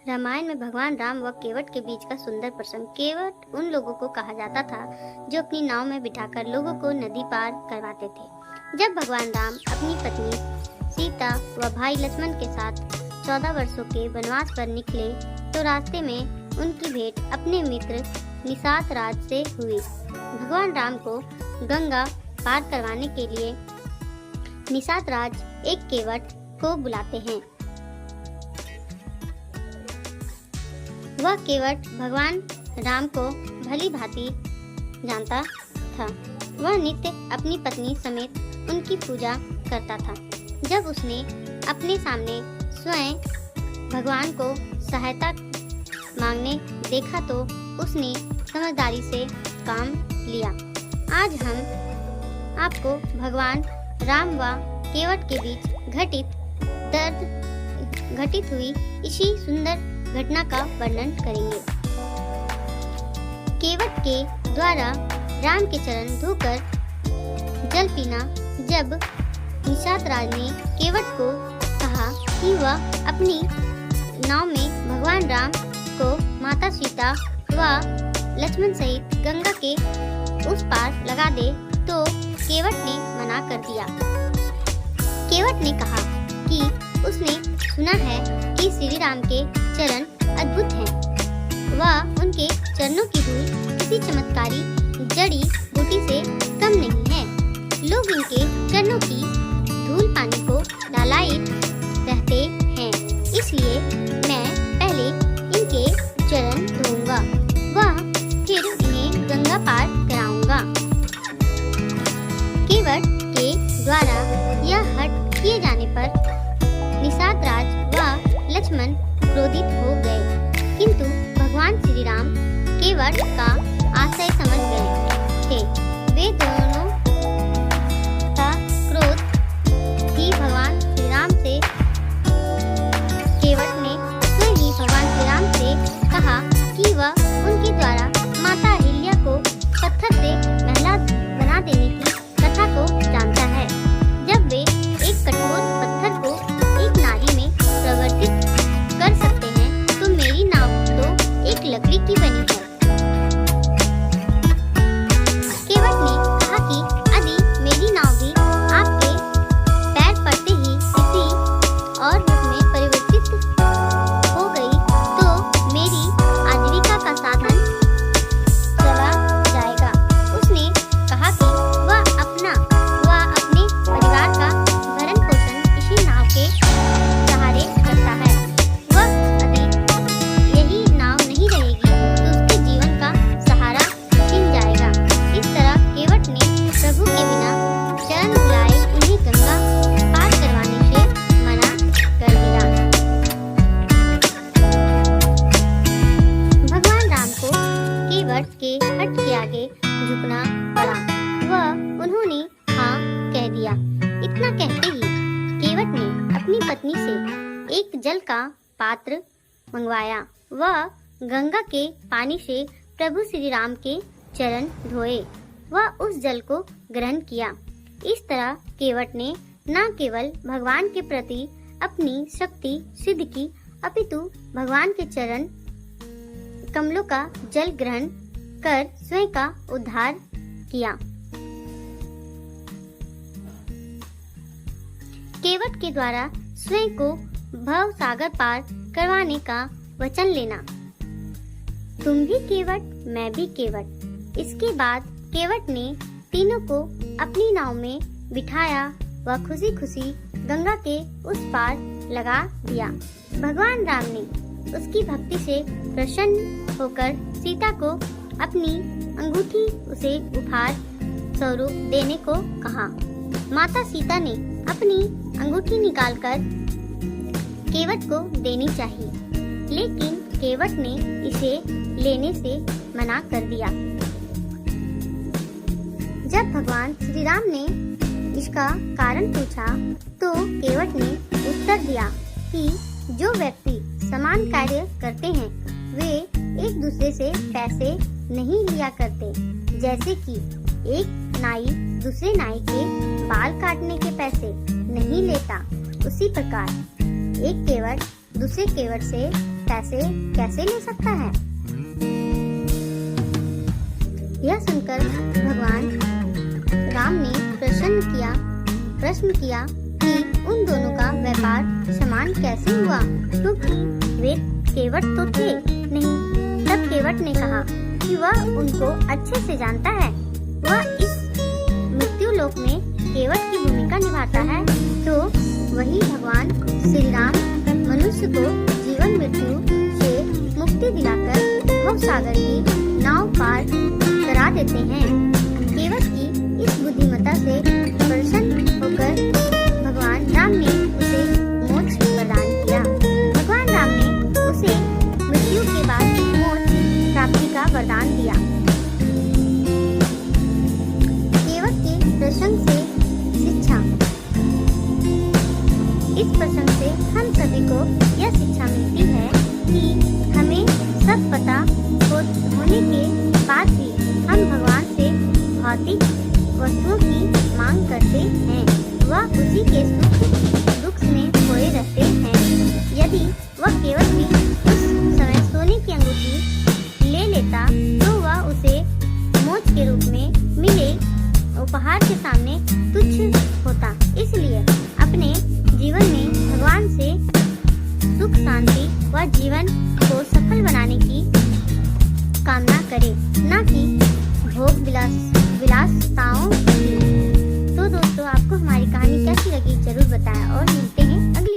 रामायण में भगवान राम व केवट के बीच का सुंदर प्रसंग। केवट उन लोगों को कहा जाता था जो अपनी नाव में बिठाकर लोगों को नदी पार करवाते थे। जब भगवान राम अपनी पत्नी सीता व भाई लक्ष्मण के साथ 14 वर्षों के वनवास पर निकले तो रास्ते में उनकी भेंट अपने मित्र निषाद राज से हुई। भगवान राम को गंगा पार करवाने के लिए निषाद राज एक केवट को बुलाते हैं। वह केवट भगवान राम को भली भांति जानता था। वह नित्य अपनी पत्नी समेत उनकी पूजा करता था। जब उसने अपने सामने स्वयं भगवान को सहायता मांगने देखा तो उसने समझदारी से काम लिया। आज हम आपको भगवान राम व केवट के बीच घटित हुई इसी सुंदर घटना का वर्णन करेंगे। केवट के द्वारा राम के चरण धोकर जल पीना। जब निषाद राज ने केवट को कहा कि वह अपनी नाव में भगवान राम को माता सीता व लक्ष्मण सहित गंगा के उस पार लगा दे तो केवट ने मना कर दिया। केवट ने कहा कि उसने सुना है कि श्री राम के चरण अद्भुत हैं। वह उनके चरणों की धूल किसी चमत्कारी जड़ी बूटी से कम नहीं है। लोग इनके चरणों की धूल पानी को लालायित रहते हैं, इसलिए मैं पहले इनके चरण धोऊंगा व फिर इन्हें गंगा पार कराऊंगा। केवट के द्वारा यह हठ किए जाने पर निषाद राज व लक्ष्मण क्रोधित हो गए, किंतु भगवान श्री राम केवट का आशय समझ गए थे। वे दोनों का क्रोध ही भगवान श्री राम से केवट ने स्वयं ही भगवान श्री राम से कहा कि वह उनके द्वारा माता अहिल्या को पत्थर से महिला बना देने की कथा को जानता है। जब वे एक कठोर पत्थर को एक नारी में परिवर्तित कर सकते हैं तो मेरी नाव तो एक लकड़ी की बनी है। केवट ने कहा कि यदि मेरी नाव भी आपके पैर पड़ते ही किसी और रूप में परिवर्तित हो गई तो मेरी आजीविका का साधन चला जाएगा। उसने कहा कि वह अपने परिवार का भरण पोषण इसी नाव के सहारे करता है। वह यदि यही नाव नहीं रहेगी तो उसके जीवन का सहारा छिन जाएगा। इस तरह केवट ने प्रभु के बिना चरण बुलाए उन्हें गंगा पार करवाने से मना कर दिया। भगवान राम को केवट के हठ के आगे झुकना पड़ा व उन्होंने हाँ कह दिया। इतना कहते ही केवट ने अपनी पत्नी से एक जल का पात्र मंगवाया। वह गंगा के पानी से प्रभु श्री राम के चरण धोए व उस जल को ग्रहण किया। इस तरह केवट ने न केवल भगवान के प्रति अपनी शक्ति सिद्ध की अपितु भगवान के चरण कमलों का जल ग्रहण कर स्वयं का उद्धार किया। केवट के द्वारा स्वयं को भव सागर पार करवाने का वचन लेना। तुम भी केवट, मैं भी केवट। इसके बाद केवट ने तीनों को अपनी नाव में बिठाया व खुशी खुशी गंगा के उस पार लगा दिया। भगवान राम ने उसकी भक्ति से प्रसन्न होकर सीता को अपनी अंगूठी उसे उपहार स्वरूप देने को कहा। माता सीता ने अपनी अंगूठी निकालकर केवट को देनी चाहिए, लेकिन केवट ने इसे लेने से मना कर दिया। जब भगवान श्री राम ने इसका कारण पूछा तो केवट ने उत्तर दिया कि जो व्यक्ति समान कार्य करते हैं वे एक दूसरे से पैसे नहीं लिया करते। जैसे कि एक नाई दूसरे नाई के बाल काटने के पैसे नहीं लेता, उसी प्रकार एक केवट दूसरे केवट से पैसे कैसे ले सकता है? यह सुनकर भगवान राम ने प्रश्न किया कि उन दोनों का व्यापार समान कैसे हुआ, क्योंकि वे केवट तो थे नहीं। तब केवट ने कहा कि वह उनको अच्छे से जानता है। वह इस मृत्यु लोक में केवट की भूमिका निभाता है, तो वही भगवान श्री राम मनुष्य को जीवन मृत्यु से मुक्ति दिलाकर भवसागर की नाव पार करा देते हैं। केवट की इस बुद्धिमत्ता से प्रसन्न होकर भगवान राम ने उसे मोक्ष प्रदान किया। भगवान राम ने उसे मृत्यु के बाद मोक्ष प्राप्ति का वरदान दिया। केवट के प्रसंग से शिक्षा। इस प्रसंग से हम सभी को यह शिक्षा मिलती है कि हमें सब पता होने के बाद भी हम भगवान से भौतिक वस्तुओं की मांग करते हैं। वह उसी के सुख दुख में खोए रहते हैं। यदि वह केवट भी उस समय सोने की अंगूठी ले लेता तो वह उसे मोक्ष के रूप में मिले उपहार के सामने तुच्छ होता। इसलिए अपने जीवन में भगवान से सुख शांति व जीवन को सफल बनाने की कामना करें, न कि